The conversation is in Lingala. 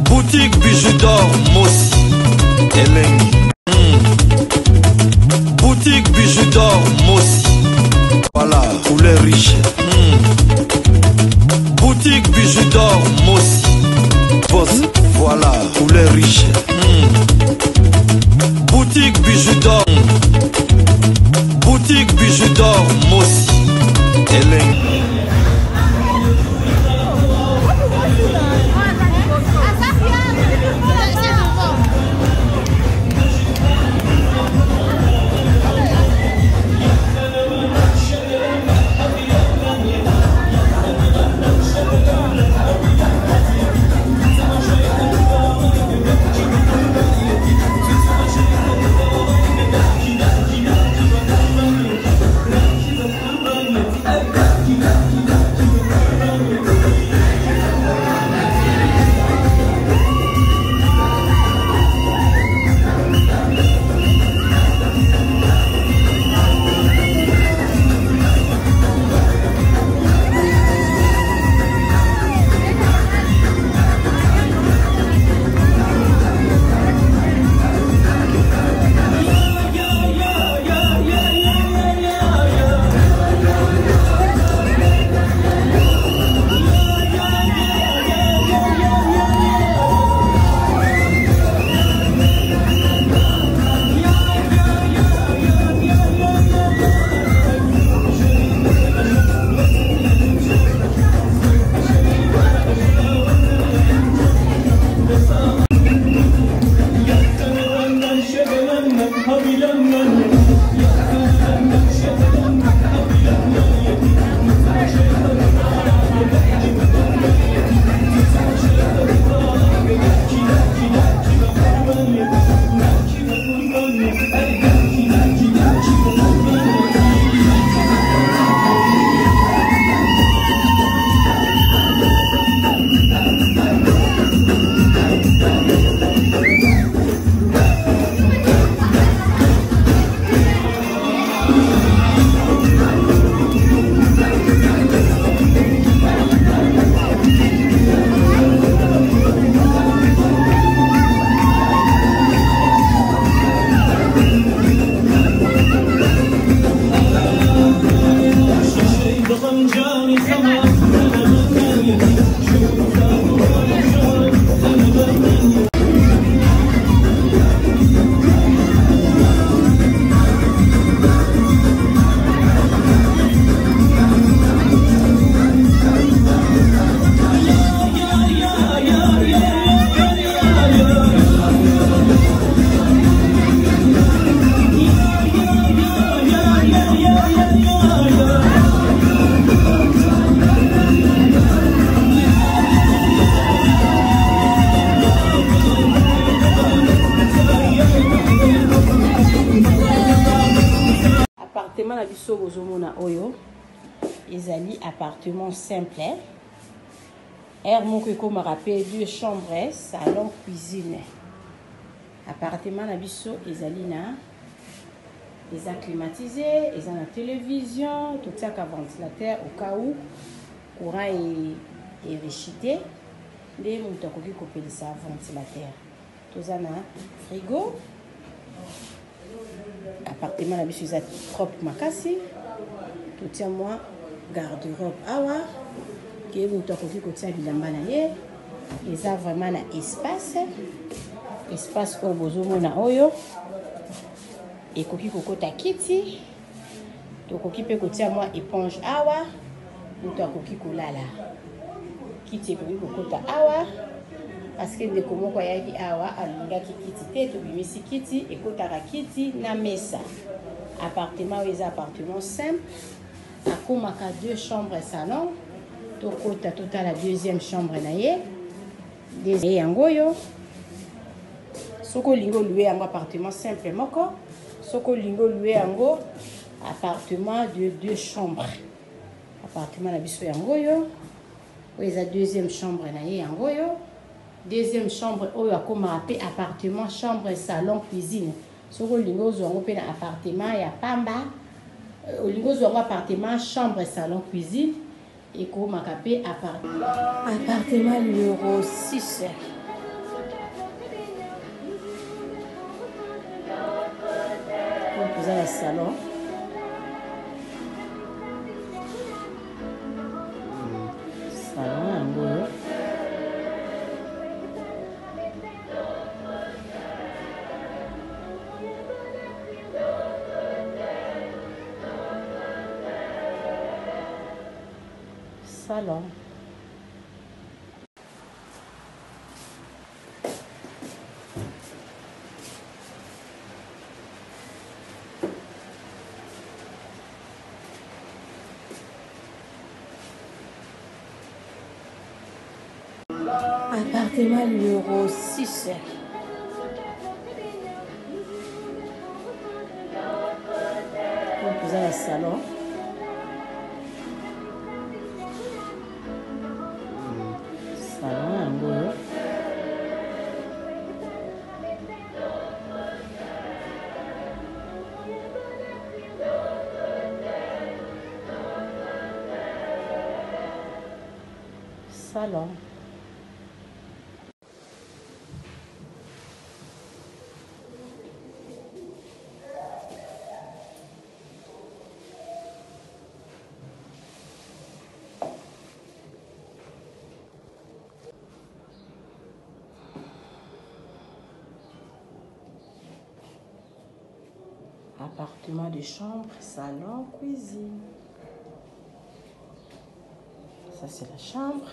Boutique bijoux d'or Mossi Elengi. Boutique bijoux d'or Mossi. Voilà, couleur riche. Boutique bijoux d'or Mossi. Boss, voilà, couleur riche. Boutique bijoux d'or. Boutique bijoux d'or Mossi Elengi. Appartement na biso bozomona oyo ezali appartement simple. Air moko ekomaka pe 2 chambres, salon, cuisine. Appartement na biso ezali na eza climatisé, eza na télévision, tout ça ka ventilateur au cas où courant est rejeté. Nde moto akoki kopelisa ventilateur. Toza na frigo. Appartement na biso eza propre makasi. Tout tient moi garde-robe awa. Ke moto akoki kotia bilamba na ye. Eza vraiment na espace. Espace oyo bozomona oyo. Ekoki kokota kiti. Tokoki pe kotia moi éponge awa. Moto akoki kolala. Kiti ekoki kokota awa. Parce que ndeko moko ayaki awa alingaki kiti te tobimisi kiti ekotaka kiti na mesa. Appartement oyo eza appartement simple. Akomaka 2 chambres salon. Tokota la deuxième chambre na ye. Yango yo. Soko lingo loué yango appartement simple moko. Soko lingo loué yango appartement de 2 chambres. Appartement na biso yango yo. Oyo eza deuxième chambre na ye yango yo. Deuxième chambre oyo akoma pe appartement chambre salon cuisine. Soko lingo zongo pe na appartement ya pamba. Olingo zongo appartement chambre salon cuisine. Eko Makapé, appartement numéro 6. Vous avez le salon. Salon en gros. Salon. Appartement numéro 6. Vous avez le salon. Salon en gros. Salon. Appartement de chambre, salon, cuisine. Ça, c'est la chambre.